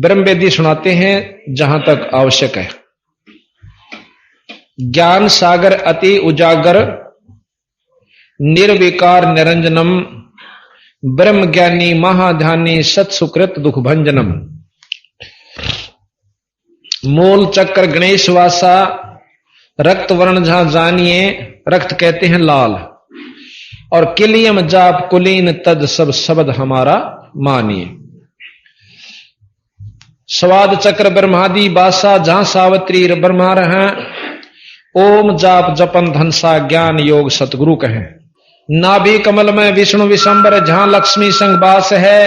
ब्रह्म वेदी सुनाते हैं जहां तक आवश्यक है। ज्ञान सागर अति उजागर निर्विकार निरंजनम ब्रह्म ज्ञानी महाध्यानी सत सुकृत दुख भंजनम। मूल चक्र गणेश वासा रक्त वर्ण जहां जानिए, रक्त कहते हैं लाल, और किलियम जाप कुलीन तद सब शब्द हमारा मानिए। स्वाद चक्र ब्रह्मादि बासा जहां सावित्री ब्रह्मा रहे, ओम जाप जपन धनसा ज्ञान योग सतगुरु कहें। नाभि कमल में विष्णु विशंबर जहां लक्ष्मी संग बास है,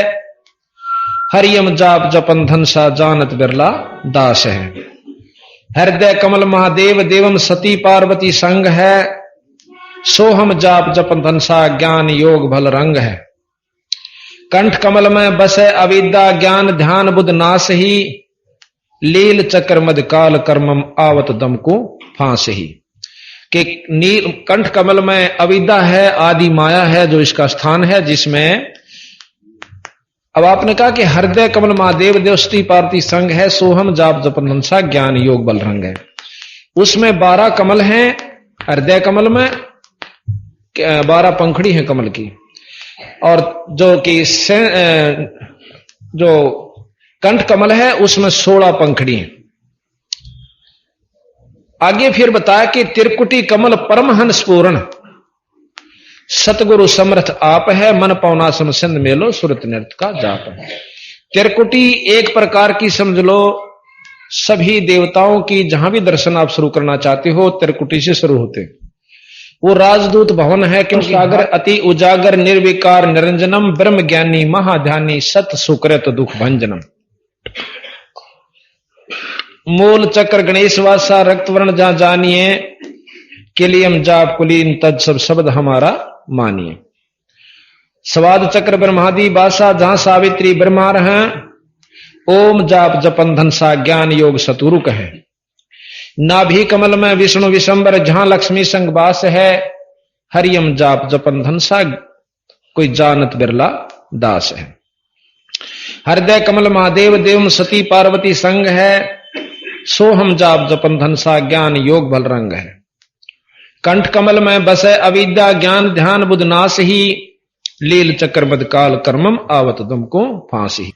हरियम जाप जपन धनसा जानत बिरला दास है। हृदय कमल महादेव देवम सती पार्वती संग है, सोहम जाप जपन धनसा ज्ञान योग भल रंग है। कंठ कमल में बसे अविद्या ज्ञान ध्यान बुध नास ही, लील चक्र मद काल कर्मम आवत दम को फांस ही। कि नील कंठ कमल में अविद्या है, आदि माया है जो इसका स्थान है, जिसमें अब आपने कहा कि हृदय कमल महादेव देवस्ती पार्वती संग है, सोहम जाप जपन धनसा ज्ञान योग बल रंग है। उसमें 12 कमल हैं हृदय कमल में, 12 पंखड़ी है कमल की, और जो कि जो कंठ कमल है उसमें 16 पंखड़ी हैं। आगे फिर बताया कि त्रिकुटी कमल परमहंस पूर्ण सतगुरु समर्थ आप है, मन पौना समसंद मेलो सुरत नृत्य का जाप है। त्रिकुटी एक प्रकार की समझ लो सभी देवताओं की, जहां भी दर्शन आप शुरू करना चाहते हो त्रिकुटी से शुरू होते। वो राजदूत भवन है, क्योंकि सागर अति उजागर निर्विकार निरंजनम ब्रह्म ज्ञानी महाध्यानी सत सुकृत दुख भंजनम। मूल चक्र गणेश वासा रक्त वर्ण जहां जानिए, किलियम जाप कुलीन तद सब शब्द हमारा मानिए। स्वाद चक्र ब्रह्मादि बासा जहां सावित्री ब्रह्मा रहे, ओम जाप जपन धनसा ज्ञान योग सतुरु कहे। नाभि कमल में विष्णु विशंबर जहां लक्ष्मी संग बास है, हरियम जाप जपन धनसा कोई जानत बिरला दास है। हृदय कमल महादेव देव सती पार्वती संग है, सोहम जाप जपन धनसा ज्ञान योग बल रंग है। कंठ कमल में बसे अविद्या ज्ञान ध्यान बुध नास ही, लील चक्र मद काल कर्मम आवत दम को फांसी।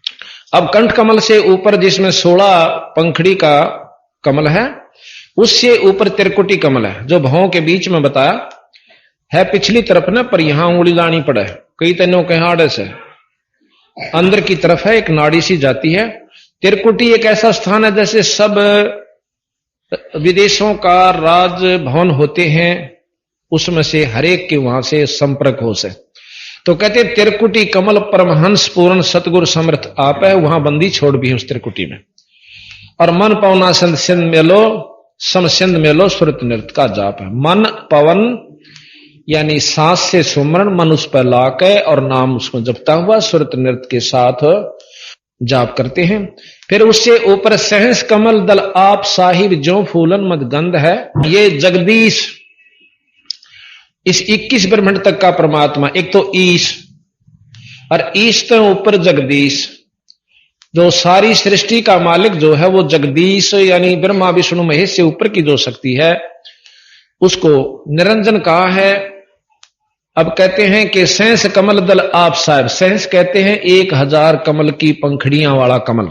अब कंठ कमल से ऊपर जिसमें 16 पंखड़ी का कमल है, उससे ऊपर त्रिकुटी कमल है, जो भावों के बीच में बताया है पिछली तरफ ना, पर यहां उंगली लानी पड़े, कई तनों के हाड़े से अंदर की तरफ है, एक नाड़ी सी जाती है। त्रिकुटी एक ऐसा स्थान है जैसे सब विदेशों का राज भवन होते हैं, उसमें से हरेक के वहां से संपर्क हो से, तो कहते त्रिकुटी कमल परमहंस पूर्ण सतगुरु समर्थ आप है, वहां बंदी छोड़ भी है उस त्रिकुटी में। और मन पवना संत सिंध मेलो सम सिंध मेलो सुरत नृत्य का जाप है। मन पवन यानी सांस से सुमरण, मन उस पर लाके और नाम उसको जपता हुआ सुरत नृत्य के साथ जाप करते हैं। फिर उससे ऊपर सहस कमल दल आप साहिब जो फूलन मद गंध है, ये जगदीश इस 21 ब्रह्मांड तक का परमात्मा, एक तो ईश और ईश तो ऊपर जगदीश, जो सारी सृष्टि का मालिक जो है वो जगदीश यानी ब्रह्मा विष्णु महेश से ऊपर की जो शक्ति है उसको निरंजन कहा है। अब कहते हैं कि सहस कमल दल आप साहब, सहस कहते हैं 1000 कमल की पंखड़ियां वाला कमल,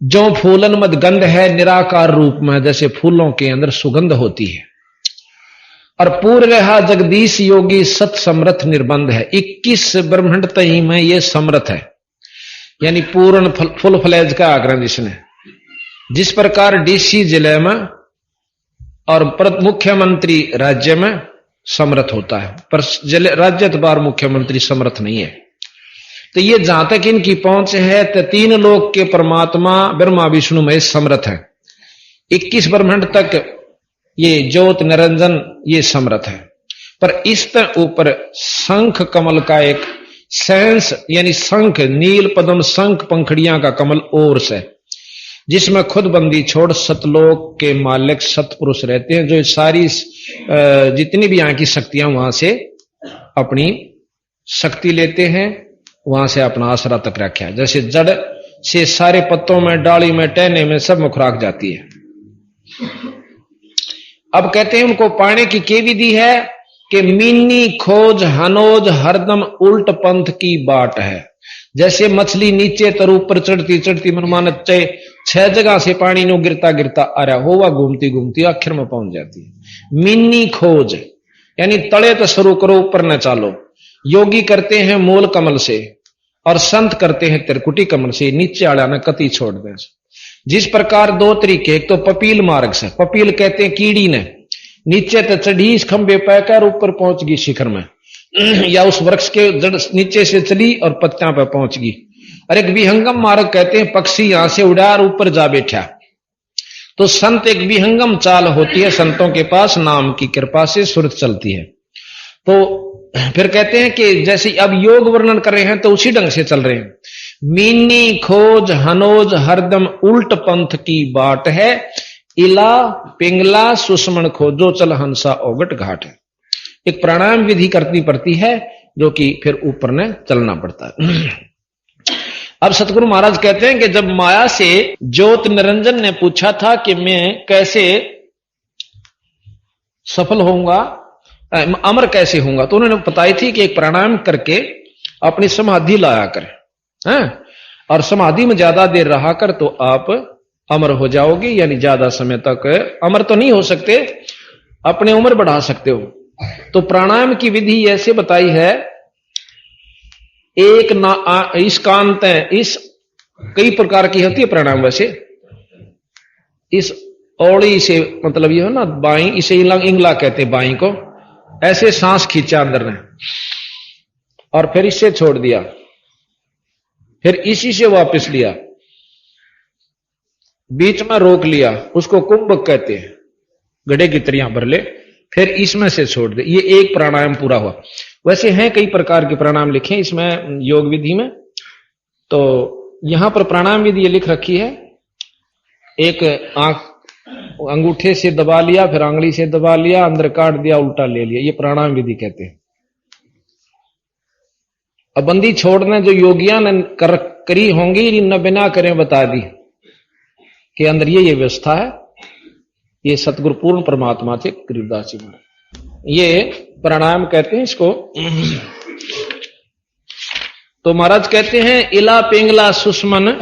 जो फूलन मद गंध है निराकार रूप में, जैसे फूलों के अंदर सुगंध होती है। और पूर्ण रहा जगदीश योगी सत समर्थ निर्बंध है, 21 ब्रह्मांड तही में ये समर्थ है, यानी पूर्ण फुल फ्लैज का आग्रह जिसने, जिस प्रकार डीसी जिले में और मुख्यमंत्री राज्य में समर्थ होता है, पर राज्य बार मुख्यमंत्री समर्थ नहीं है। तो ये जहां तक इनकी पहुंच है तो 3 लोक के परमात्मा ब्रह्मा विष्णु महेश समर्थ है, 21 ब्रह्मांड तक ये ज्योत निरंजन ये समर्थ है। पर इस ऊपर शंख कमल का एक सेंस यानी शंख नील पद्म शंख पंखड़ियां का कमल और से, जिसमें खुद बंदी छोड़ सतलोक के मालिक सतपुरुष रहते हैं, जो सारी जितनी भी यहाँ की शक्तियां वहां से अपनी शक्ति लेते हैं, वहां से अपना आसरा तक रखा है। जैसे जड़ से सारे पत्तों में, डाली में, टहने में, सब में खुराक जाती है। अब कहते हैं उनको पाने की क्या विधि है कि मीनी खोज हनोज हरदम उल्ट पंथ की बाट है। जैसे मछली नीचे तर ऊपर चढ़ती चढ़ती मनमानत 6 जगह से पानी नो गिरता गिरता आ रहा हो, वह घूमती घूमती आखिर में पहुंच जाती है। मीनी खोज यानी तले तो शुरू करो, ऊपर न चालो। योगी करते हैं मूल कमल से और संत करते हैं त्रिकुटी कमल से, नीचे आड़ा न कति छोड़ दें। जिस प्रकार 2 तरीके, एक तो पपील मार्ग से, पपील कहते हैं कीड़ी ने नीचे तो चढ़ी इस खंबे पैकर ऊपर पहुंच गई शिखर में, या उस वृक्ष के जड़ नीचे से चली और पत्तियां पर पहुंच गई। और एक विहंगम मार्ग कहते हैं पक्षी यहां से उड़ा और ऊपर जा बैठा। तो संत एक विहंगम चाल होती है, संतों के पास नाम की कृपा से सुरत चलती है। तो फिर कहते हैं कि जैसे अब योग वर्णन कर रहे हैं तो उसी ढंग से चल रहे हैं। मीनी खोज हनोज हरदम उल्ट पंथ की बाट है, इला पिंगला सुषमण खोजो चल हंसा ओगट घाट है। एक प्राणायाम विधि करनी पड़ती है जो कि फिर ऊपर ने चलना पड़ता है। अब सतगुरु महाराज कहते हैं कि जब माया से ज्योत निरंजन ने पूछा था कि मैं कैसे सफल होऊंगा, अमर कैसे होऊंगा, तो उन्होंने बताई थी कि एक प्राणायाम करके अपनी समाधि लाया कर, हैं? और समाधि में ज्यादा देर रहा कर तो आप अमर हो जाओगे, यानी ज्यादा समय तक अमर तो नहीं हो सकते, अपने उम्र बढ़ा सकते हो। तो प्राणायाम की विधि ऐसे बताई है, एक ना इस कांत इस कई प्रकार की होती है प्राणायाम। वैसे इस औड़ी से मतलब ये हो ना बाई, इसे इंगला कहते हैं बाई को, ऐसे सांस खींचा अंदर ने और फिर इससे छोड़ दिया, फिर इसी से वापस लिया, बीच में रोक लिया, उसको कुंभक कहते हैं, गड्ढे की तरियां भर ले, फिर इसमें से छोड़ दे। ये एक प्राणायाम पूरा हुआ। वैसे हैं कई प्रकार के प्राणायाम लिखे इसमें योग विधि में, तो यहां पर प्राणायाम विधि ये लिख रखी है, एक आंख अंगूठे से दबा लिया, फिर आंगली से दबा लिया, अंदर काट दिया, उल्टा ले लिया, ये प्राणायाम विधि कहते हैं। अब बंदी छोड़ने जो योगियां ने करी होंगी, न बिना करें बता दी कि अंदर ये व्यवस्था है। ये सतगुरु पूर्ण परमात्मा थे गरीबदास जी महाराज, ये प्राणायाम कहते हैं इसको। तो महाराज कहते हैं इला पिंगला सुषमन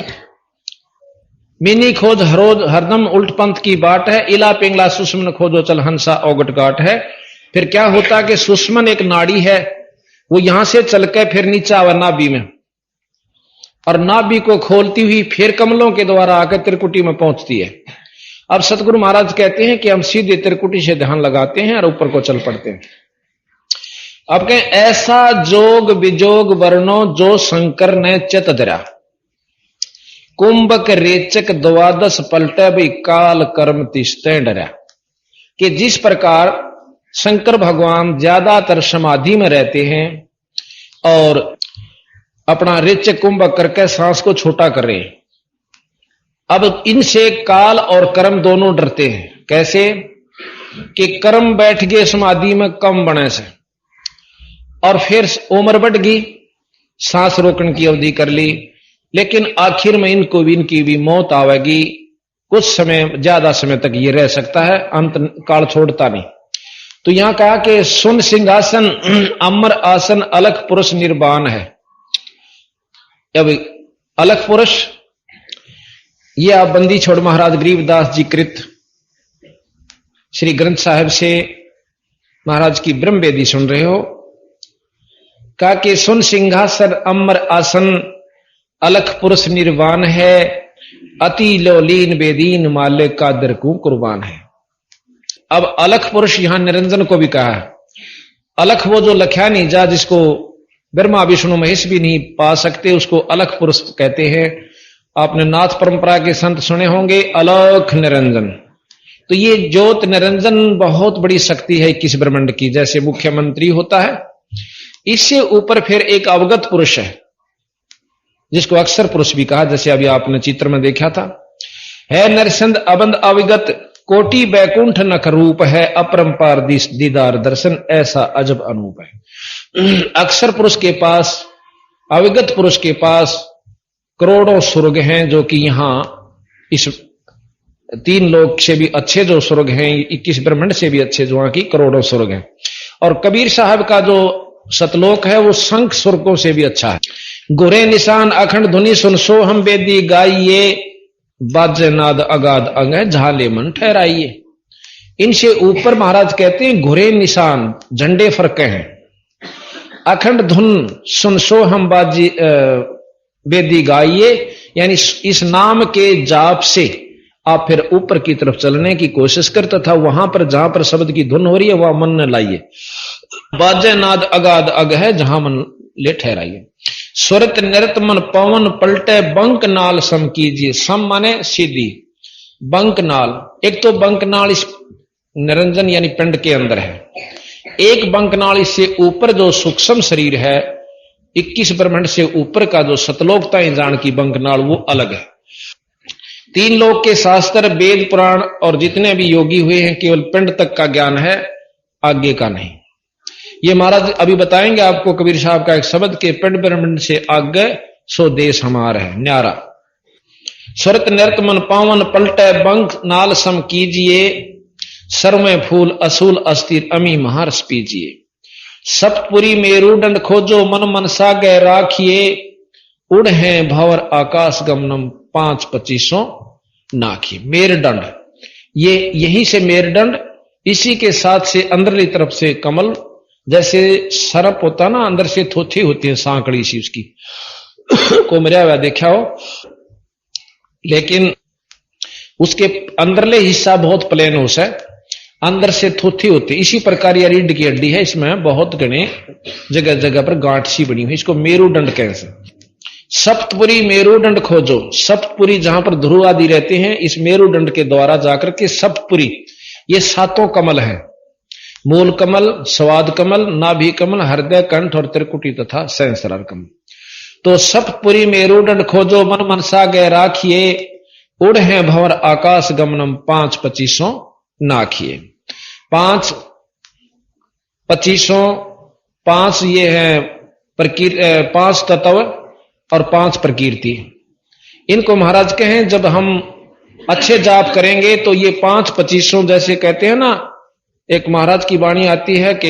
मिनी खोज हरोज हरदम उल्ट पंथ की बाट है, इला पिंगला सुषमन खोजो चल हंसा ओगट घाट है। फिर क्या होता कि सुषमन एक नाड़ी है, वो यहां से चल के फिर नीचे आवा नाभि में, और नाभि को खोलती हुई फिर कमलों के द्वारा आकर त्रिकुटी में पहुंचती है। अब सतगुरु महाराज कहते हैं कि हम सीधे त्रिकुटी से ध्यान लगाते हैं और ऊपर को चल पड़ते हैं। अब कहें ऐसा जोग विजोग वर्णो जो शंकर ने चित धरा, कुंभक रेचक द्वादश पलटे भाई काल कर्म तिस्ते डरा। कि जिस प्रकार शंकर भगवान ज्यादातर समाधि में रहते हैं और अपना रेचक कुंभक करके सांस को छोटा कर रहे हैं, अब इनसे काल और कर्म दोनों डरते हैं। कैसे कि कर्म बैठ गए समाधि में कम बने से, और फिर उम्र बढ़ गई, सांस रोकने की अवधि कर ली, लेकिन आखिर में इनको भी इनकी भी मौत आवेगी। कुछ समय ज्यादा समय तक ये रह सकता है, अंत काल छोड़ता नहीं। तो यहां कहा कि सुन सिंहासन अमर आसन अलख पुरुष निर्वाण है। अब अलख पुरुष ये आप बंदी छोड़ महाराज गरीबदास जी कृत श्री ग्रंथ साहिब से महाराज की ब्रह्म वेदी सुन रहे हो। कहा कि सुन सिंहासन अमर आसन अलख पुरुष निर्वाण है, अति लोलीन बेदीन मालिक का दरकू कुर्बान है। अब अलख पुरुष यहां निरंजन को भी कहा है। अलख वो जो लख्या नहीं जा, जिसको ब्रह्मा विष्णु महेश भी नहीं पा सकते, उसको अलख पुरुष कहते हैं। आपने नाथ परंपरा के संत सुने होंगे अलख निरंजन। तो ये ज्योत निरंजन बहुत बड़ी शक्ति है किस ब्रह्मांड की। जैसे मुख्यमंत्री होता है, इससे ऊपर फिर एक अवगत पुरुष है जिसको अक्षर पुरुष भी कहा, जैसे अभी आपने चित्र में देखा था। है नरसंद अबंद अविगत कोटि बैकुंठ नख रूप है, अपरंपार दीदार दर्शन ऐसा अजब अनूप है। अक्षर पुरुष के पास, अविगत पुरुष के पास करोड़ों स्वर्ग हैं जो कि यहां इस 3 लोक से भी अच्छे जो स्वर्ग हैं, 21 ब्रह्मांड से भी अच्छे जो वहां की करोड़ों स्वर्ग हैं। और कबीर साहब का जो सतलोक है वो शंख स्वर्गों से भी अच्छा है। गुरे निशान अखंड धुनि सुन सो हम बेदी गाइये, बाजे नाद अगाध अंग झाले मन ठहराइए। इनसे ऊपर महाराज कहते हैं घुरे निशान झंडे फरके हैं, अखंड धुन सुन सो हम बाजी बेदी गाइये, यानी इस नाम के जाप से आप फिर ऊपर की तरफ चलने की कोशिश कर, तथा वहां पर जहां पर शब्द की धुन हो रही है वह मन न लाइए। बाजे नाद अगाध अग है जहां मन ले ठहराइए। स्वरत नृत मन पवन पलटे बंक नाल सम कीजिए। सम माने सीधी, बंक नाल, एक तो बंक नाल इस निरंजन यानी पिंड के अंदर है, एक बंक नाल इससे ऊपर जो सूक्ष्म शरीर है 21 ब्रह्मांड से ऊपर का जो सतलोकता जान की बंक नाल वो अलग है। 3 लोक के शास्त्र वेद पुराण और जितने भी योगी हुए हैं केवल पिंड तक का ज्ञान है, आगे का नहीं। ये महाराज अभी बताएंगे आपको कबीर साहब का एक शब्द के पिंड ब्रह्मांड से आगे सो देश हमारा है न्यारा। स्वरत नृत मन पावन पलटे बंक नाल सम कीजिए, सर में फूल असूल अस्थिर अमी महारस पीजिए। सप्तपुरी मेरुदंड खोजो मन मनसा गए राखिए, उड़ है भंवर आकाश गमनम 5-25 नाखी। मेरुदंड, ये यहीं से मेरुदंड, इसी के साथ से अंदरली तरफ से कमल, जैसे सरप होता ना अंदर से थोथी होती है सांकड़ी सी उसकी को मरिया हुआ देखा हो, लेकिन उसके अंदरले हिस्सा बहुत प्लेन होता है, अंदर से थोथी होती है। इसी प्रकार ये रीढ़ की हड्डी है, इसमें बहुत घने जगह जगह पर गांठ सी बनी हुई, इसको मेरुदंड कहते हैं। सप्तपुरी मेरुदंड खोजो, सप्तपुरी जहां पर ध्रुव आदि रहते हैं इस मेरुदंड के द्वारा जाकर के सप्तपुरी, ये 7 कमल हैं, मूल कमल, स्वाद कमल, नाभि कमल, हृदय कंठ और त्रिकुटी तथा सहस्रार कमल। तो सप्तपुरी मेरुदंड खोजो मन मनसा गए राखिए, उड़ है भंवर आकाश गमनम 5-25 नाखिए। 5-25 5 ये है 5 तत्व और 5 प्रकृति। इनको महाराज कहें जब हम अच्छे जाप करेंगे तो ये 5-25 जैसे कहते हैं ना, एक महाराज की वाणी आती है कि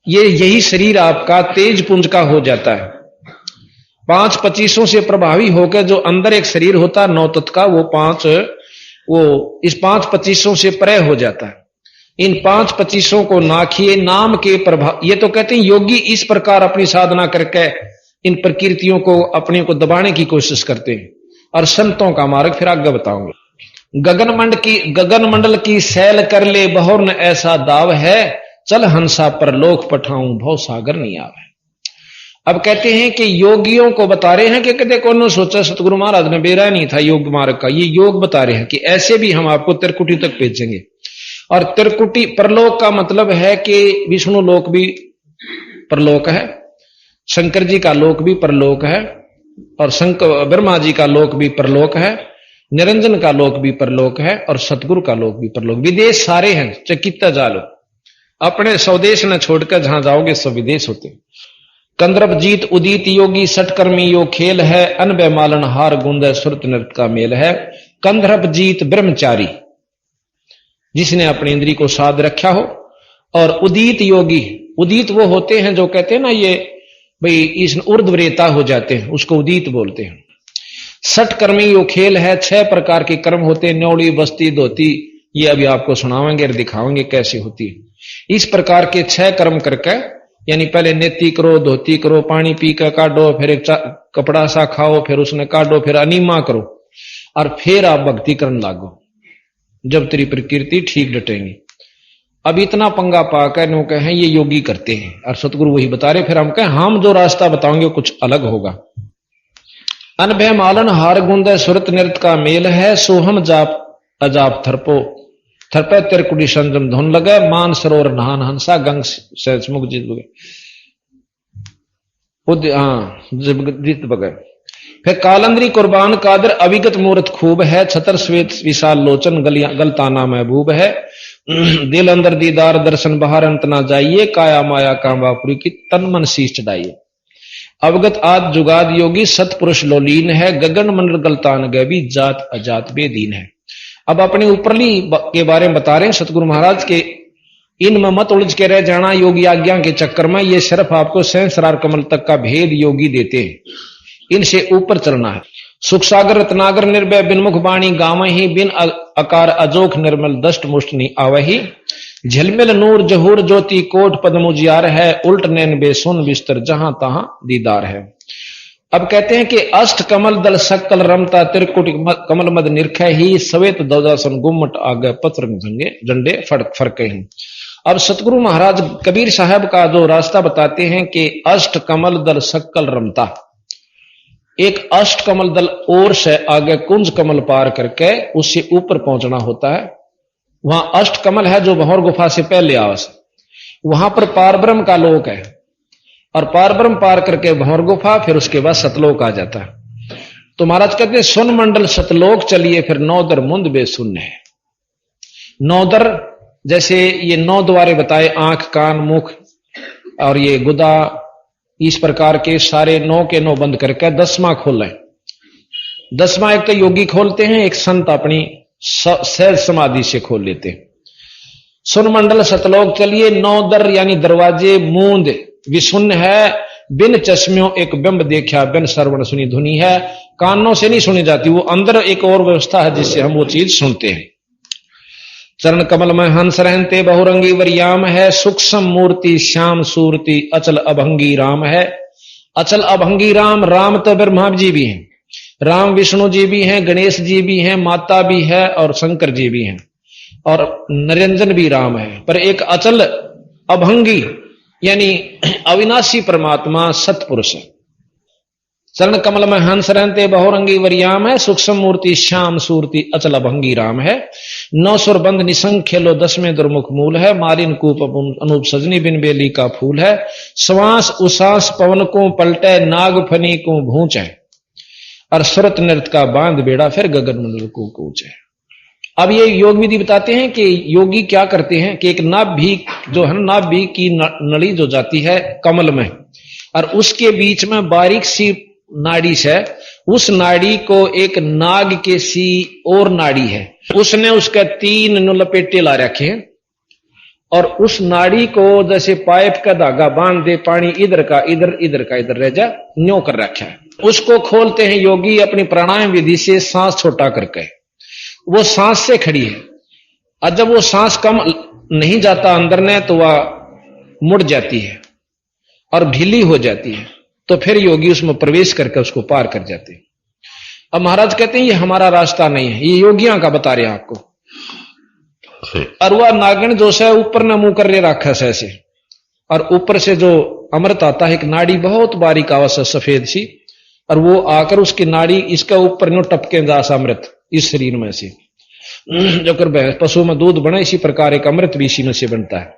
ये यही शरीर आपका तेज पुंज का हो जाता है। 5-25 से प्रभावी होकर जो अंदर एक शरीर होता है 9 तत्व का, वो इस 5-25 से परे हो जाता है। इन 5-25 को नाखिए, नाम के प्रभाव, ये तो कहते हैं योगी इस प्रकार अपनी साधना करके इन प्रकृतियों को अपने को दबाने की कोशिश करते हैं। और संतों का मार्ग फिर आगे बताऊंगा। गगन मंडल की सैल कर ले बहुर न ऐसा दाव है, चल हंसा पर लोक पठाऊं भव सागर नहीं आवे। अब कहते हैं कि योगियों को बता रहे हैं कि कदे कौन सोचा सतगुरु महाराज ने बेरा नहीं था योग मार्ग का, ये योग बता रहे हैं कि ऐसे भी हम आपको त्रिकुटी तक भेजेंगे। और त्रिकुटी परलोक का मतलब है कि विष्णु लोक भी परलोक है, शंकर जी का लोक भी परलोक है, और ब्रह्मा जी का लोक भी परलोक है, निरंजन का लोक भी परलोक है, और सतगुरु का लोक भी परलोक। विदेश सारे हैं, चकित्ता जालो, अपने स्वदेश न छोड़कर जहां जाओगे सब विदेश होते। कंद्रप जीत उदित योगी सटकर्मी यो खेल है, अनबे मालन हार गुंद सुरत नृत का मेल है। कंद्रप जीत ब्रह्मचारी, जिसने अपनी इंद्री को साध रखा हो, और उदित योगी, उदित वो होते हैं जो कहते हैं ना ये भाई इस ऊर्ध्वरेता हो जाते हैं, उसको उदित बोलते हैं। सटकर्मी यो खेल है, 6 प्रकार के कर्म होते हैं, न्योड़ी बस्ती धोती, ये अभी आपको सुनावेंगे और दिखावेंगे कैसे होती है। इस प्रकार के 6 कर्म करके, यानी पहले नेति करो, धोती करो, पानी पी कर काटो, फिर एक कपड़ा सा खाओ, फिर उसने काटो, फिर अनिमा करो, और फिर आप भक्ति करने लागो, जब तेरी प्रकृति ठीक डटेंगी। अब इतना पंगा पाकर नो कहें ये योगी करते हैं, और सतगुरु वही बता रहे, फिर हम कहें हम जो रास्ता बताओगे कुछ अलग होगा। अनभय मालन हार गुंद सुरत नृत का मेल है, सोहम जाप अजाप थरपो थरपे तिरकुटी संजम धुन लगे, मान सरोवर नहान हंसा गंग सहज मुख जीत बगे। फिर कालंदरी कुर्बान कादर अविगत मूर्त खूब है, छतर श्वेत विशाल लोचन गलताना महबूब है। दिल अंदर दीदार दर्शन बाहर अंत ना जाइए, काया माया कामवापुरी की तन मन शीश चढ़ाइए। अवगत आद जुगाद योगी सतपुरुष लोलीन है, गगन मंडल गलतान गैबी जात अजात बेदीन है। अब अपने ऊपरली के बारे में बता रहे हैं सतगुरु महाराज के, इनमें मत उलझ के रह जाना योगी आज्ञा के चक्कर में, ये सिर्फ आपको सहस्रार कमल तक का भेद योगी देते हैं, इनसे ऊपर चलना है। सुख सागर रत्नागर निर्भय बिनमुख बाणी गावही, बिन अकार अजोख निर्मल दष्ट मुष्ट नहीं आवही, झलमिल नूर जहूर ज्योति कोट पद्म उजियार है, उल्ट नैन बेसुन बिस्तर जहां तहां दीदार है। अब कहते हैं कि अष्ट कमल दल सकल रमता त्रिकुट कमल मद निरख ही, सवेत दौदासन गुम्मट आगे पत्र संगे झंडे फरक ही। अब सतगुरु महाराज कबीर साहब का जो रास्ता बताते हैं कि अष्ट कमल दल सकल रमता, एक अष्ट कमल दल और से आगे कुंज कमल पार करके उससे ऊपर पहुंचना होता है। वहां अष्ट कमल है जो भंवर गुफा से पहले आवस, वहां पर पारब्रह्म का लोक है, और पारब्रह्म पार करके भंवर गुफा, फिर उसके बाद सतलोक आ जाता है। तो महाराज कहते हैं सुन मंडल सतलोक चलिए, फिर नौदर मुंद बेसुन्न है। नौदर जैसे ये 9 द्वारे बताए, आंख कान मुख और ये गुदा, इस प्रकार के सारे 9 के 9 बंद करके 10वां खोलें। 10वां एक तो योगी खोलते हैं, एक संत अपनी सहज समाधि से खोल लेते हैं। सुन मंडल सतलोक चलिए, 9 दर यानी दरवाजे मूंद विशुन्न है, बिन चश्मियों एक बिंब देखा, बिन श्रवण सुनी धुनी है। कानों से नहीं सुनी जाती, वो अंदर एक और व्यवस्था है जिससे हम वो चीज सुनते हैं। चरण कमल में हंस रहते बहुरंगी वरियाम है, सूक्ष्म मूर्ति श्याम सूरति अचल अभंगी राम है। अचल अभंगी राम, राम तो ब्रह्मा जी भी हैं, राम विष्णु जी भी हैं, गणेश जी भी हैं, माता भी है और शंकर जी भी हैं, और निरंजन भी राम है। पर एक अचल अभंगी यानी अविनाशी परमात्मा सतपुरुष है। चरण कमल में हंस रहते बहुरंगी वरियाम है, सूक्ष्म मूर्ति श्याम सूरति अचल अभंगी राम है। 9 सुर बंद निसंग खेलो 10 में दुर्मुख मूल है, मारिन कूप अनूप सजनी बिन बेली का फूल है। श्वास उसास पवन को पलटे, नाग फनी को भूंच है, और सुरत नृत्य का बांध बेड़ा, फिर गगन मंडल को कूच है। अब ये योग विधि बताते हैं कि योगी क्या करते हैं कि एक नाभि जो है, नाभि की नली जो जाती है कमल में, और उसके बीच में बारीक सी नाड़ी है, उस नाड़ी को एक नाग के सी और नाड़ी है, उसने उसके 3 लपेटे ला रखे हैं, और उस नाड़ी को जैसे पाइप का धागा बांध दे, पानी इधर का इधर, इधर का इधर रह जा, न्यों कर रखा है। उसको खोलते हैं योगी अपनी प्राणायाम विधि से, सांस छोटा करके, वो सांस से खड़ी है, और जब वो सांस कम नहीं जाता अंदर ने तो वह मुड़ जाती है और ढीली हो जाती है, तो फिर योगी उसमें प्रवेश करके उसको पार कर जाते हैं। अब महाराज कहते हैं ये हमारा रास्ता नहीं है, ये योगियां का बता रहे हैं आपको। और वह नागिन जो है ऊपर न मुंह कर रखा है ऐसे, और ऊपर से जो अमृत आता है, एक नाड़ी बहुत बारीक आवाज है सफेद सी, और वो आकर उसकी नाड़ी इसका ऊपर नो टपके दास अमृत इस शरीर में से, जो कर पशु में दूध बने इसी प्रकार एक अमृत भी इसी में से बनता है,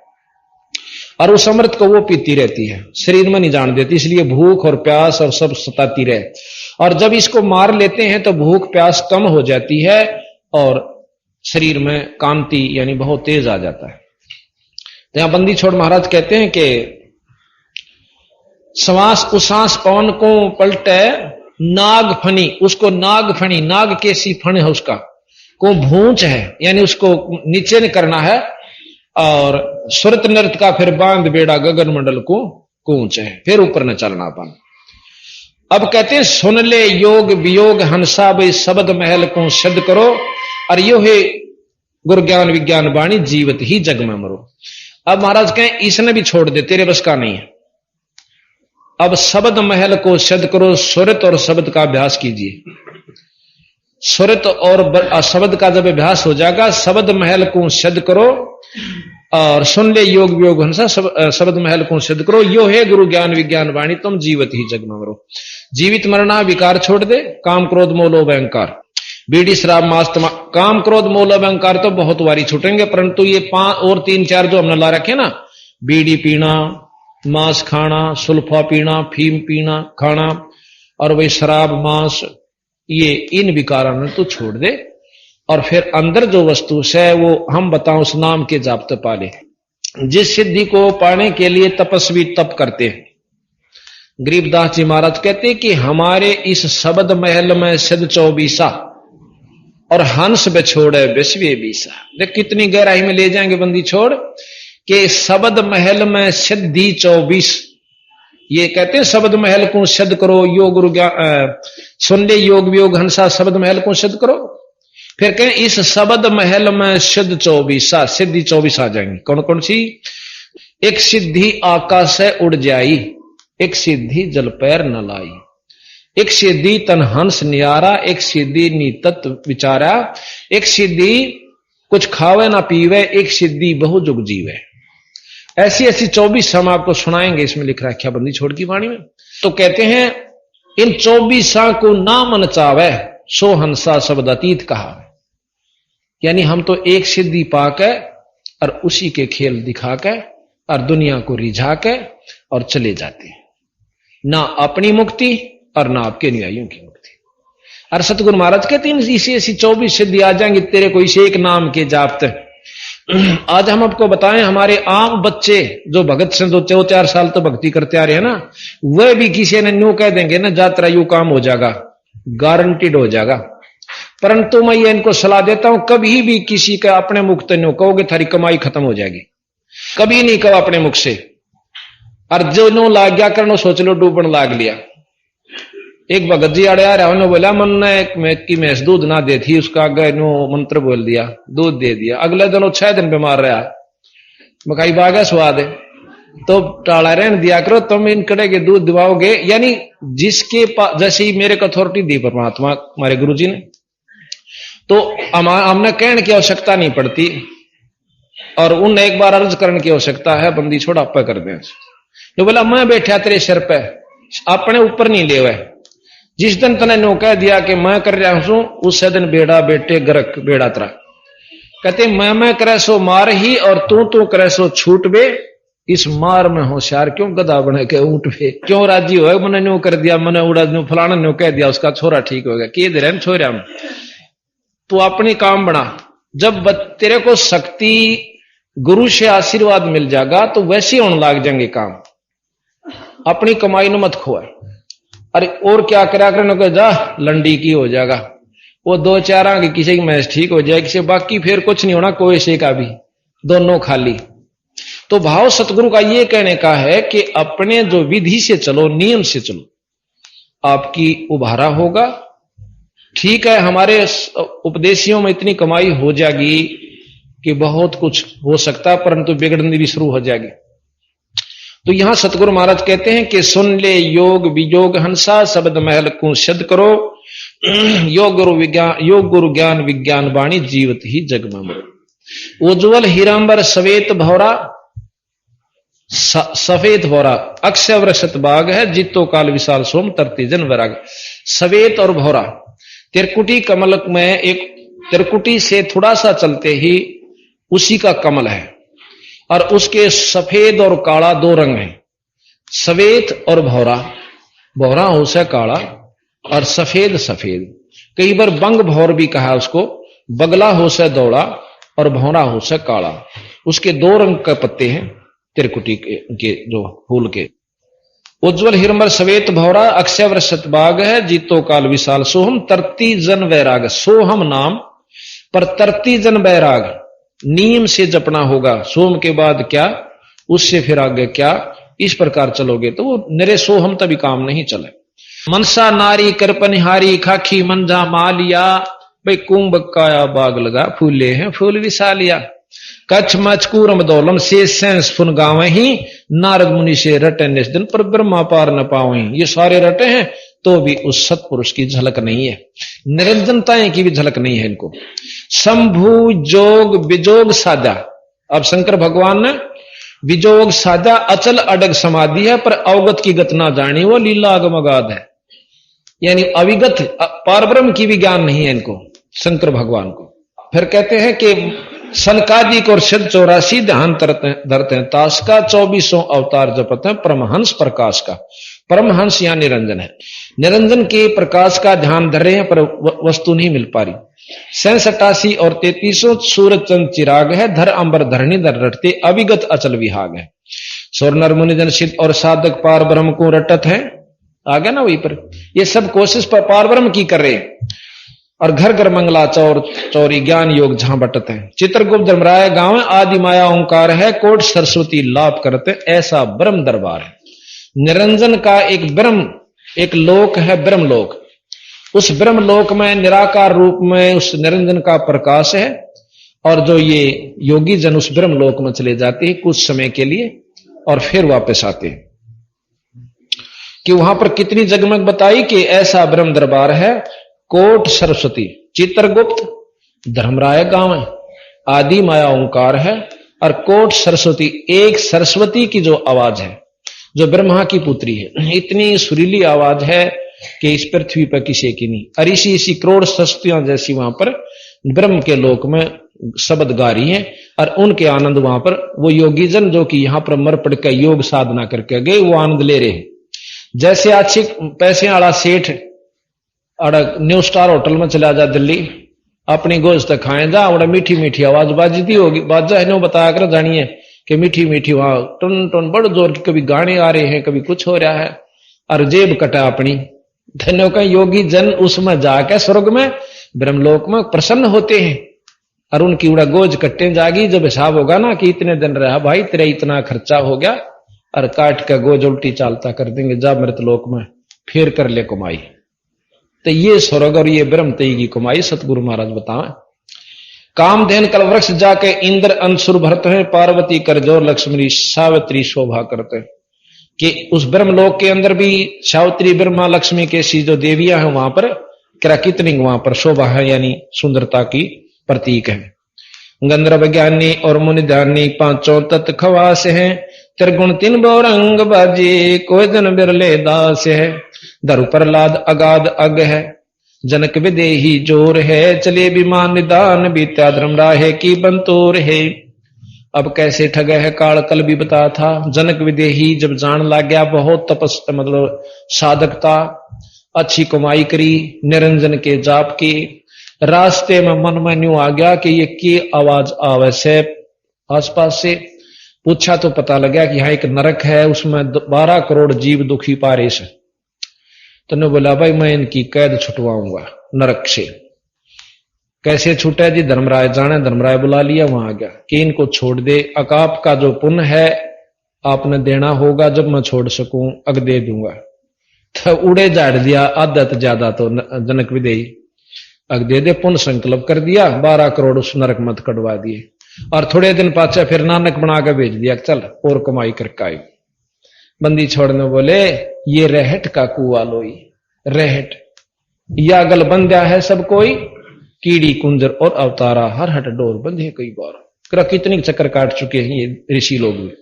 और उस अमृत को वो पीती रहती है, शरीर में नहीं जान देती, इसलिए भूख और प्यास और सब सताती रहे। और जब इसको मार लेते हैं तो भूख प्यास कम हो जाती है और शरीर में कांति यानी बहुत तेज आ जाता है। तो यहां बंदी छोड़ महाराज कहते हैं कि श्वास उसास पवन को पलटे, नाग फनी, उसको नाग फनी, नाग के सी फण है उसका, को भूंच है यानी उसको नीचे नहीं करना है, और सुरत नृत्य का फिर बांध बेड़ा गगन मंडल को कूच है, फिर ऊपर न चलना अपन। अब कहते हैं सुन ले योग वियोग हंसा भाई शब्द महल को सिद्ध करो, और यो है गुरु ज्ञान विज्ञान वाणी जीवत ही जग में मरो। अब महाराज कहें इसने भी छोड़ दे, तेरे बस का नहीं है। अब शब्द महल को सिद्ध करो, सुरत और शब्द का अभ्यास कीजिए। सुरत और शब्द का जब अभ्यास हो जाएगा, शब्द महल को सिद्ध करो, और सुन ले योग वियोग हंसा शब्द महल को सिद्ध करो, यो है गुरु ज्ञान विज्ञान वाणी तुम जीवित ही जग में मरो। जीवित मरना विकार छोड़ दे, काम क्रोध मोह लोभ अहंकार, बीड़ी शराब मांस काम क्रोध मोह लोभ अहंकार तो बहुत वारी छूटेंगे, परंतु ये 5 और 3 4 जो हमने ला रखे ना, बीड़ी पीना, मांस खाना, सुल्फा पीना, फीम पीना खाना, और वही शराब मांस, ये इन विकारों ने तो छोड़ दे, और फिर अंदर जो वस्तु है वो हम बताओ उस नाम के जाप्त पाले। जिस सिद्धि को पाने के लिए तपस्वी तप करते हैं, गरीबदास जी महाराज कहते कि हमारे इस शब्द महल में सिद्ध 24 और हंस बिछोड़े विश्वे 20। देख कितनी गहराई में ले जाएंगे बंदी छोड़ के शब्द महल में सिद्धि 24। ये कहते हैं शब्द महल को सिद्ध करो, योग गुरु सुन ले योग वियोग हंसा शब्द महल को सिद्ध करो। फिर कहें इस शब्द महल में सिद्ध 24 सिद्धि 24 आ जाएंगी। कौन कौन सी? एक सिद्धि आकाश से उड़ जाई, एक सिद्धि जल पैर न लाई, एक सिद्धि तन हंस नियारा, एक सिद्धि नीतत विचारा, एक सिद्धि कुछ खावे ना पीवे, एक सिद्धि बहु जुग जीवे। ऐसी ऐसी 24 हम आपको सुनाएंगे। इसमें लिख रखा बंदी छोड़ की वाणी में। तो कहते हैं इन 24 को ना मन चावे सो हंसा शब्द अतीत कहा। यानी हम तो एक सिद्धि पाके और उसी के खेल दिखा के और दुनिया को रिझा के और चले जाते हैं, ना अपनी मुक्ति और ना आपके अनुयायियों की मुक्ति। और सतगुरु महाराज कहते हैं इसी ऐसी 24 सिद्धि आ जाएंगे तेरे को इसे एक नाम के जापते। आज हम आपको बताएं हमारे आम बच्चे जो भगत से 2-4 साल तो भक्ति करते आ रहे हैं ना, वह भी किसी ने न्यू कह देंगे ना यात्रा यू काम हो जाएगा, गारंटीड हो जाएगा। परंतु मैं ये इनको सलाह देता हूं कभी भी किसी का अपने मुख तो न्यू कहोगे थारी कमाई खत्म हो जाएगी, कभी नहीं कहो अपने मुख से। और जो नो लाग गया करनो सोच लो डूबन लाग लिया। एक भगत जी आड़े आ रहा उन्होंने बोला मन ने कि मैंस दूध ना दे थी, उसका आगे नो मंत्र बोल दिया, दूध दे दिया। अगले दिन 6 दिन बीमार रहा, मकाई बागा स्वाद है तो टाला रहन दिया करो, तुम इन कड़े के दूध दिवाओगे। यानी जिसके पास जैसे ही मेरे को अथॉरिटी दी परमात्मा हमारे गुरु जी ने, तो हमने कहने की आवश्यकता नहीं पड़ती और उन एक बार अर्ज करने की आवश्यकता है, बंदी छोड़ा आप कर दे। जो बोला मैं बैठा तेरे सिर पे अपने ऊपर नहीं ले हुए, जिस दिन तने नो कह दिया कि मैं कर रहा हूं उस दिन बेड़ा बेटे गरक बेड़ा तरा। कहते मैं करे सो मार ही और तू करे सो छूट बे, इस मार में होशियार क्यों गधा बने के ऊंट पे। क्यों राजी हो मैंने न्यू कर दिया, मैंने उड़ा न्यू फलाना न्यू कह दिया उसका छोरा ठीक हो गया, कि दे रहे छोरा हम तू अपनी काम बना। जब तेरे को शक्ति गुरु से आशीर्वाद मिल जाएगा तो वैसे होने लग जाएंगे काम, अपनी कमाई न मत खोए। अरे और क्या करा करने जा लंडी की हो जाएगा, वो 2-4 आगे किसी की मैच ठीक हो जाए, किसी बाकी फिर कुछ नहीं होना, कोई से का भी दोनों खाली। तो भाव सतगुरु का ये कहने का है कि अपने जो विधि से चलो, नियम से चलो, आपकी उभारा होगा। ठीक है हमारे उपदेशियों में इतनी कमाई हो जाएगी कि बहुत कुछ हो सकता, परंतु बिगड़नी भी शुरू हो जाएगी। तो यहां सतगुरु महाराज कहते हैं कि सुन ले योग वियोग हंसा शब्द महल को सिद्ध करो, योग गुरु ज्ञान विज्ञान वाणी जीवत ही जग में मरो। उज्ज्वल हीरांबर सवेत भौरा, सफेद भौरा अक्षय वृषत बाग है, जीतो काल विशाल सोम तरती जन वैराग। सवेत और भौरा तिरकुटी कमल में एक तिरकुटी से थोड़ा सा चलते ही उसी का कमल है और उसके सफेद और काला 2 रंग हैं, सवेत और भौरा। भौरा हो से काला और सफेद सफेद, कई बार बंग भौर भी कहा उसको। बगला हो से दौड़ा और भौरा हो से काला। उसके 2 रंग के पत्ते हैं तिरकुटी के जो फूल के। उज्ज्वल हिरमर सवेत भौरा अक्षय वृषत बाग है, जीतो काल विशाल सोहम तरती जन वैराग। सोहम नाम पर तरती जन वैराग, नियम से जपना होगा। सोम के बाद क्या, उससे फिर आगे क्या, इस प्रकार चलोगे तो वो निरे सोहम तभी काम नहीं चले। मनसा नारी करपनिहारी खाखी मंजा मालिया, भाई कुंभ काया बाग लगा फूले हैं फूल विशालिया। कच्छ मचकूरम दौलम से सेंस फुन गावे ही, नारद मुनि से रटे निस दिन पर ब्रह्मा पार न पावे। ये सारे रटे हैं तो भी उस सतपुरुष की झलक नहीं है, निरंजनताएं की भी झलक नहीं है इनको। शंभु जोग विजोग साधा, अब शंकर भगवान ने विजोग साधा, अचल अडग समाधि है पर अवगत की गत ना जानी, वो लीला अगमगाध है। यानी अविगत पारब्रह्म की भी ज्ञान नहीं है इनको, शंकर भगवान को। फिर कहते हैं कि सनकादिक और सिद्ध 84 ध्यान धरते हैं ताश का, 24 अवतार जपते हैं परमहंस प्रकाश का। परमहंस यहाँ निरंजन है, निरंजन के प्रकाश का ध्यान धर रहे हैं पर वस्तु नहीं मिल पा रही। 87 और 33 सूरज चंद चिराग है, धर अंबर धरणी धर रटते अविगत अचल विहाग है। स्वर नर मुनि जन सिद्ध और साधक पार ब्रह्म को रटत है। आ गया ना वहीं पर, ये सब कोशिश पर पार ब्रह्म की कर रहे हैं। और घर घर मंगला चौर चौरी ज्ञान योग जहां बटत है। चित्रगुप्त धर्मराय गांव आदि माया ओंकार है, कोट सरस्वती लाभ करते ऐसा ब्रह्म दरबार है। निरंजन का एक ब्रह्म एक लोक है, ब्रह्म लोक। उस ब्रह्म लोक में निराकार रूप में उस निरंजन का प्रकाश है। और जो ये योगी जन उस ब्रह्म लोक में चले जाते हैं कुछ समय के लिए और फिर वापस आते हैं। कि वहां पर कितनी जगमग बताई कि ऐसा ब्रह्म दरबार है। कोट सरस्वती, चित्रगुप्त धर्मराय गांव है, आदि माया ओंकार है और कोट सरस्वती, एक सरस्वती की जो आवाज है, जो ब्रह्मा की पुत्री है, इतनी सुरीली आवाज है कि इस पृथ्वी पर किसी की नहीं। और इसी करोड़ सरस्वतियां जैसी वहां पर ब्रह्म के लोक में शब्द गा रही है। और उनके आनंद वहां पर वो योगी जन जो कि यहां पर मर पड़ के योग साधना करके गए वो आनंद ले रहे हैं। जैसे अच्छे पैसे वाला सेठ न्यू स्टार होटल में चला जा दिल्ली, अपनी गोश्त खाए जा, और मीठी मीठी आवाज बाजती होगी, बाजा है बताया कर जानिए कि मीठी मीठी वहां टन टन बड़ जोर की कभी गाने आ रहे हैं, कभी कुछ हो रहा है, और जेब कटा अपनी। धन्यों का योगी जन उसमें जाके स्वर्ग में ब्रह्मलोक में प्रसन्न होते हैं। और उनकी उड़ा गोज कट्टे जागी, जब हिसाब होगा ना कि इतने दिन रहा भाई तेरा इतना खर्चा हो गया, और काट का गोज उल्टी चालता कर देंगे, जा मृतलोक में फिर कर ले कमाई। तो ये स्वर्ग और ये ब्रह्म तई की कमाई सतगुरु महाराज बताएं। कामधेन कल वृक्ष जाके इंद्र अंशुर भरत है, पार्वती करजोर लक्ष्मी सावित्री शोभा करते हैं। कि उस ब्रह्मलोक के अंदर भी सावित्री ब्रह्मा लक्ष्मी के सी जो देवियां हैं वहां पर कितनी वहां पर शोभा है, यानी सुंदरता की प्रतीक है। गंधर्व ज्ञानी और मुनि ध्यानी पांचों तत्व खवास है, त्रिगुण तीन बहुरंग बाजी कोई जन बिरले दास है। धरु प्रहलाद अगाध अग है, जनक विदेही जोर है, चले विमान निदान बीत्या धर्म राहे की बंतोर है। अब कैसे ठगे है काल कल भी बताया था। जनक विदेही जब जान लग गया, बहुत तपस मतलब साधकता, अच्छी कमाई करी निरंजन के जाप की, रास्ते में मन में न्यू आ गया कि ये की आवाज आवे से आसपास से। पूछा तो पता लगा कि यहाँ एक नरक है, उसमें 12 करोड़ जीव दुखी पारे से। तो ने बोला भाई मैं इनकी कैद छुटवाऊंगा नरक से। कैसे छूटे जी, धर्मराय जाने, धर्मराय बुला लिया, वहां आ गया कि इनको छोड़ दे, अकाप का जो पुण्य है आपने देना होगा, जब मैं छोड़ सकूं अग दे दूंगा। तो उड़े झाड़ दिया आधा तो ज्यादा तो जनक विदेही, अग दे दे, पुण्य संकल्प कर दिया, 12 करोड़ उस नरक मत कटवा दिए। और थोड़े दिन पाचा फिर नानक बना के भेज दिया, चल और कमाई करके आई। बंदी छोड़ने बोले ये रहट का कुआ लोई, रहट या गल बंध्या है सब कोई, कीड़ी कुंजर और अवतारा हर हट डोर बंधे कई बार। कितनी चक्कर काट चुके हैं ये ऋषि लोग भी।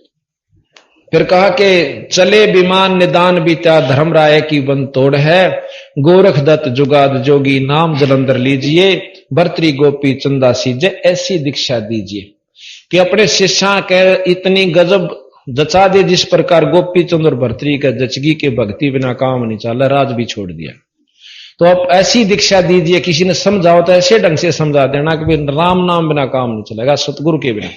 फिर कहा कि चले विमान निदान बीता धर्म राय की बन तोड़ है, गोरख दत्त जुगाद जोगी नाम जलंधर लीजिए, भर्तरी गोपी चंदा सीजे ऐसी दीक्षा दीजिए। कि अपने शिष्या के इतनी गजब जचा दे जिस प्रकार गोपी चंद्र भर्तरी का जचगी के भक्ति बिना काम नहीं चला, राज भी छोड़ दिया। तो आप ऐसी दीक्षा दीजिए, किसी ने समझाओ तो ऐसे ढंग से समझा देना कि राम नाम बिना काम नहीं चलेगा, सतगुरु के बिना।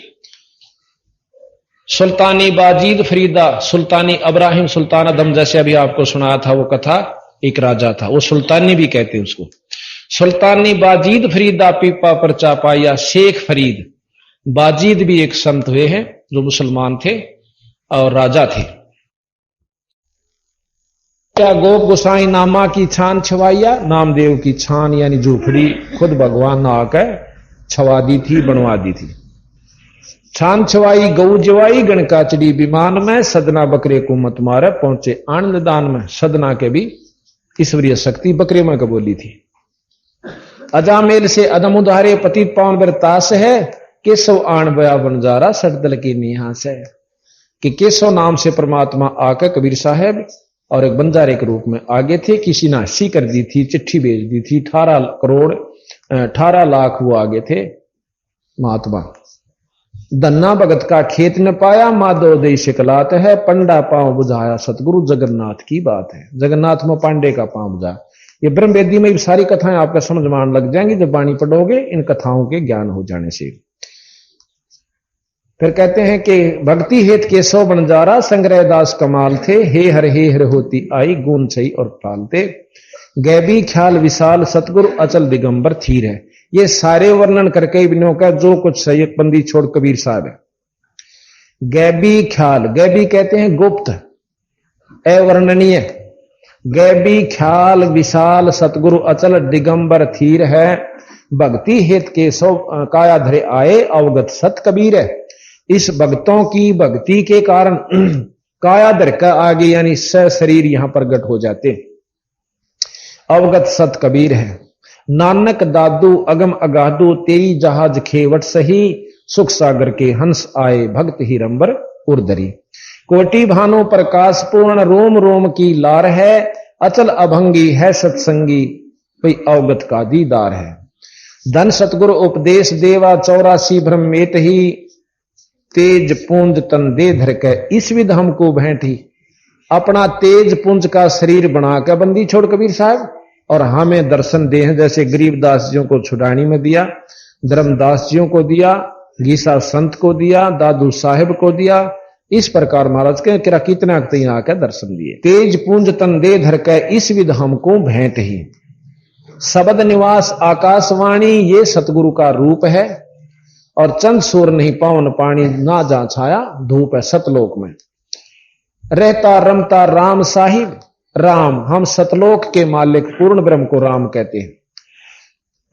सुल्तानी बाजीद फरीदा, सुल्तानी अब्राहिम सुल्तान अदम, जैसे अभी आपको सुनाया था वो कथा, एक राजा था, वो सुल्तानी भी कहते हैं उसको। सुल्तानी बाजीद फरीदा पीपा पर चापाया, शेख फरीद बाजीद भी एक संत हुए हैं जो मुसलमान थे और राजा थे। क्या गोप गोसाई नामा की छान छवाइया, नामदेव की छान यानी झूपड़ी खुद भगवान ने आकर छवा दी थी, बनवा दी थी। छान छवाई गऊ जवाई गणकाचड़ी विमान में, सदना बकरे को मत मारे पहुंचे आनंद दान में। सदना के भी ईश्वरीय शक्ति बकरे में कबोली थी। अजामेल से अदम उधारे पतित पावन बरतास है, केशव आण बया बनजारा सटदल की निहास है। कि केशव नाम से परमात्मा आकर कबीर साहब और एक बंजारे के रूप में आगे थे। किसी ने हस्सी कर दी थी, चिट्ठी भेज दी थी, 18 लाख वो आगे थे महात्मा। धन्ना भगत का खेत न पाया, माधव दई शिकलात है, पंडा पांव बुझाया सतगुरु जगन्नाथ की बात है। जगन्नाथ में पांडे का पांव बुझा। ये ब्रह्म वेदी में सारी कथाएं आपका समझ में आने लग जाएंगी जब वाणी पढ़ोगे, इन कथाओं के ज्ञान हो जाने से। फिर कहते हैं कि भक्ति हेत केशव बनजारा संग्रह दास कमाल थे, हे हर होती आई गुण छई और पालते, गैबी ख्याल विशाल सतगुरु अचल दिगंबर थीर है। ये सारे वर्णन करके बिनों का जो कुछ सैयद बंदी छोड़ कबीर साहब है। गैबी ख्याल, गैबी कहते हैं गुप्त, अवर्णनीय। गैबी ख्याल विशाल सतगुरु अचल दिगंबर थीर है, भक्ति हेत केशव काया धरे आए अवगत सत कबीर है। इस भक्तों की भक्ति के कारण काया धर का आगे यानी शरीर यहां प्रकट हो जाते, अवगत सत कबीर है। नानक दादू अगम अगादू तेरी जहाज खेवट सही, सुख सागर के हंस आए भक्त ही रंबर उर्दरी। कोटि भानु प्रकाश पूर्ण रोम रोम की लार है, अचल अभंगी है सत्संगी कोई अवगत का दीदार है। धन सतगुरु उपदेश देवा 84 ब्रह्मेत ही, तेज पुंज तन दे धर के इस विध हमको भेंटी। अपना तेज पुंज का शरीर बनाकर बंदी छोड़ कबीर साहब और हमें दर्शन दे हैं, जैसे गरीबदास जियों को छुड़ानी में दिया, धर्मदास जियों को दिया, गीसा संत को दिया, दादू साहेब को दिया। इस प्रकार महाराज के कितना आकर दर्शन दिए। तेज पुंज तन दे धर के इस विध हमको भेंट ही, शब्द निवास आकाशवाणी ये सतगुरु का रूप है। और चंद सूर नहीं पावन पानी ना जा छाया धूप है सतलोक में। रहता रमता राम साहिब, राम हम सतलोक के मालिक पूर्ण ब्रह्म को राम कहते हैं।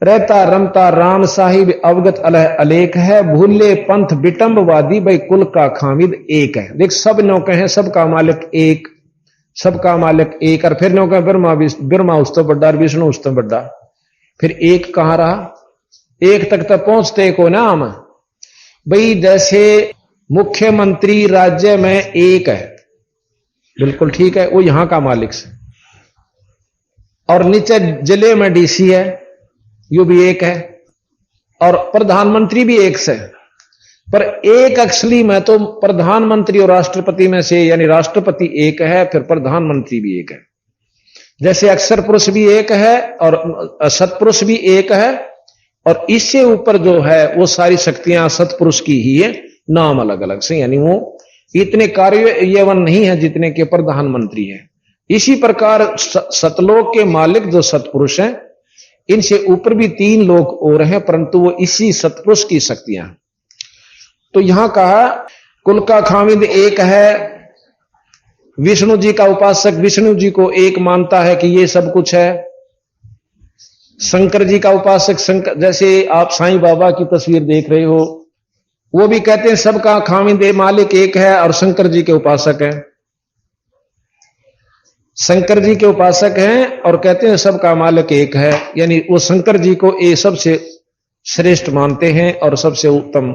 रहता रमता राम साहिब अवगत अलह अलेख है, भूले पंथ विटंबवादी भाई कुल का खामिद एक है। देख सब नौके हैं, सबका मालिक एक, सबका मालिक एक। और फिर नौका ब्रह्मा उस तो बड्डा, विष्णु उस तो बड्डा, फिर एक कहां रहा? एक तक तो पहुंचते को ना हम भाई। जैसे मुख्यमंत्री राज्य में एक है, बिल्कुल ठीक है, वो यहां का मालिक से। और नीचे जिले में डीसी है, यो भी एक है। और प्रधानमंत्री भी एक से। पर एक असली में तो प्रधानमंत्री और राष्ट्रपति में से, यानी राष्ट्रपति एक है, फिर प्रधानमंत्री भी एक है। जैसे अक्षर पुरुष भी एक है और सतपुरुष भी एक है, और इससे ऊपर जो है वो सारी शक्तियां सतपुरुष की ही है, नाम अलग अलग से, यानी वो इतने कार्यवन नहीं है जितने के प्रधानमंत्री है। इसी प्रकार सतलोक के मालिक जो सतपुरुष हैं, इनसे ऊपर भी 3 लोग और हैं, परंतु वो इसी सतपुरुष की शक्तियां। तो यहां कहा कुल का खामिद एक है। विष्णु जी का उपासक विष्णु जी को एक मानता है कि ये सब कुछ है। शंकर जी का उपासक शंकर, जैसे आप साईं बाबा की तस्वीर देख रहे हो, वो भी कहते हैं सबका खामिद मालिक एक है, और शंकर जी के उपासक हैं। शंकर जी के उपासक हैं और कहते हैं सबका मालिक एक है, यानी वो शंकर जी को ये सबसे श्रेष्ठ मानते हैं और सबसे उत्तम,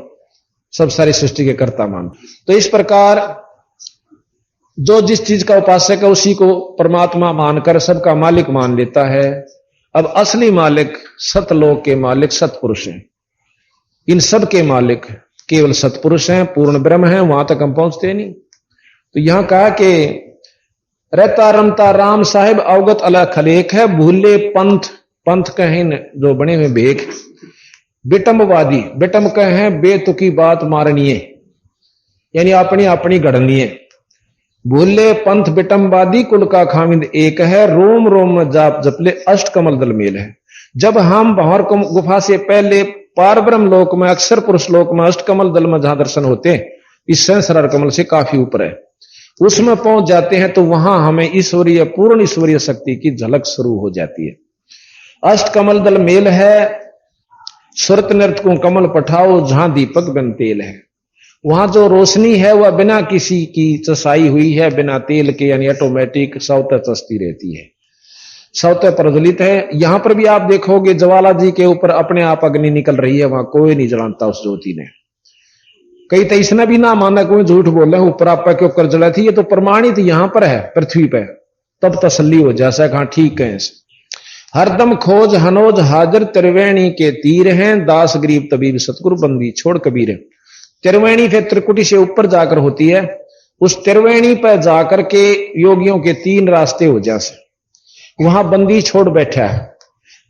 सब सारी सृष्टि के कर्ता मानते। तो इस प्रकार जो जिस चीज का उपासक है उसी को परमात्मा मानकर सबका मालिक मान लेता है। अब असली मालिक सतलोक के मालिक सतपुरुष हैं। इन सब के मालिक केवल सतपुरुष हैं, पूर्ण ब्रह्म हैं, वहां तक हम पहुंचते नहीं। तो यहां कहा कि रहता रमता राम साहिब अवगत अलग खलेक है, भूले पंथ, पंथ कहें जो बने हुए भेख, विटंबवादी, विटंब कहें बेतुकी बात मारनीय, यानी अपनी अपनी गढ़नीय। भूले पंथ विटंबवादी कुल का खामिद एक है, रोम रोम में जाप जपले अष्ट कमल दल मेल है। जब हम भंवर गुफा से पहले पार ब्रह्म लोक में, अक्षर पुरुष लोक में, अष्ट कमल दल में जहां दर्शन होते हैं, इस सहस्रार कमल से काफी ऊपर है, उसमें पहुंच जाते हैं तो वहां हमें ईश्वरीय, पूर्ण ईश्वरीय शक्ति की झलक शुरू हो जाती है। अष्ट कमल दल मेल है, सुरत नृत को कमल पठाओ जहां दीपक बन तेल है। वहां जो रोशनी है वह बिना किसी की चसाई हुई है, बिना तेल के, यानी ऑटोमेटिक स्वतः चसती रहती है, स्वतः प्रज्वलित है। यहां पर भी आप देखोगे ज्वाला जी के ऊपर अपने आप अग्नि निकल रही है, वहां कोई नहीं जलाता उस ज्योति ने। कई तो इसने भी ना माना, कोई झूठ बोल रहे ऊपर आप क्यों कर जला थी, ये तो प्रमाणित यहां पर है पृथ्वी पर, तब तसल्ली हो जैसा कहा ठीक है। हरदम खोज हनोज हाजर त्रिवेणी के तीर हैं, दास गरीब तबीब सतगुरु बंदी छोड़ कबीर है। त्रिवेणी फिर त्रिकुटी से ऊपर जाकर होती है, उस त्रिवेणी पर जाकर के योगियों के 3 रास्ते हो जैसे, वहां बंदी छोड़ बैठा है।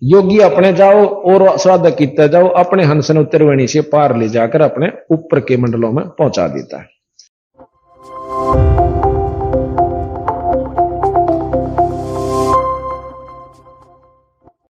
योगी अपने जाओ और साधक कितना जाओ, अपने हंसन उत्तरवेणी से पार ले जाकर अपने ऊपर के मंडलों में पहुंचा देता है।